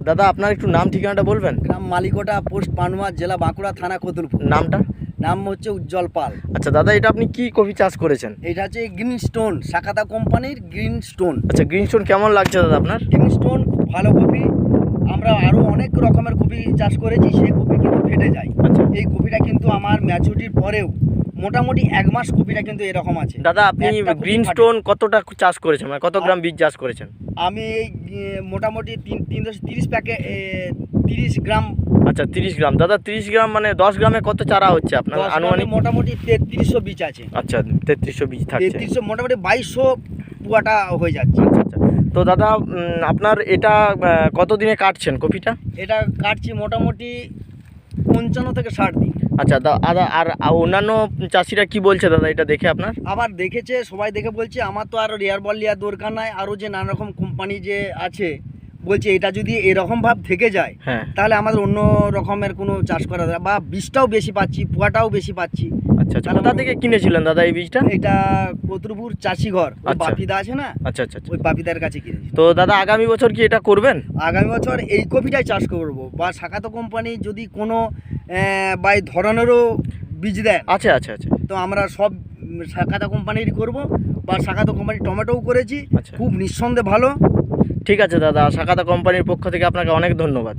দাদা আপনার একটু নাম ঠিকানাটা বলবেন? গ্রাম মালিকোটা, পোস্ট পানুয়া, জেলা বাঁকুড়া, থানা কতুলপুর। নামটা? নাম হচ্ছে উজ্জ্বল পাল। আচ্ছা দাদা, এটা আপনি কি কফি চাষ করেছেন? এটা হচ্ছে গ্রিন স্টোন, সাকাতা কোম্পানির গ্রিন স্টোন। আচ্ছা, গ্রিন স্টোন কেমন লাগছে দাদা আপনার? গ্রিন স্টোন ভালো কপি। আমরা আরও অনেক রকমের কপি চাষ করেছি, সেই কপি কিন্তু ফেটে যায়। আচ্ছা এই কপিটা কিন্তু আমার ম্যাচুরিটির পরেও মোটামুটি 1 মাস কপিটা কিন্তু এরকম আছে। দাদা, আপনি একটা কপি গ্রিন ফাটে। স্টোন কতটা চাষ করেছেন, মানে কত গ্রাম বীজ চাষ করেছেন? আমি এই মোটামুটি 330 প্যাকেট 30 গ্রাম। আচ্ছা 30 গ্রাম। দাদা 30 গ্রাম মানে 10 গ্রামে কত চারা হচ্ছে আপনার 10 গ্রামে আনুমানিক? মোটামুটি 3300 বীজ আছে। আচ্ছা 3300 বীজ থাকছে। 3300 মোটামুটি 2200 পুয়াটা হয়ে যাচ্ছে। আচ্ছা আচ্ছা। তো দাদা আপনার এটা কতদিনে কাটছেন কপিটা? এটা কাটছি মোটামুটি 55 থেকে 60 দিন। আচ্ছা দাদা, আর অন্যান্য চাষিরা কি বলছে দাদা এটা দেখে আপনার? আবার দেখেছে, সবাই দেখে বলছে আমার তো আর রেয়ার বল নেওয়ার দরকার নাই, আরও যে নানা রকম কোম্পানি যে আছে বলছে এটা যদি এরকম ভাব থেকে যায় হ্যাঁ। তাহলে আমাদের অন্য রকমের কোনো চাষ করা যায়, বা বীজটাও বেশি পাচ্ছি, পুয়াটাও বেশি পাচ্ছি। আচ্ছা আচ্ছা। কোথা থেকে কিনেছিলেন দাদা এই বীজটা? এটা কতুলপুর চাষিঘর, ওই আচ্ছা। বাপিদা আছে না, আচ্ছা আচ্ছা আচ্ছা। ওই বাপিদার কাছে কিনেছি। তো দাদা আগামী বছর কি এটা করবেন? আগামী বছর এই কপিটাই চাষ করব, বা সাকাত কোম্পানি যদি কোনো বা এই ধরনেরও বীজ দেন আচ্ছা আচ্ছা আচ্ছা। তো আমরা সব সাকাত কোম্পানির করব, বা সাকাত কোম্পানির টমেটোও করেছি। আচ্ছা। খুব নিঃসন্দেহে ভালো। ঠিক আছে দাদা, সাকাতা কোম্পানির পক্ষ থেকে আপনাকে অনেক ধন্যবাদ।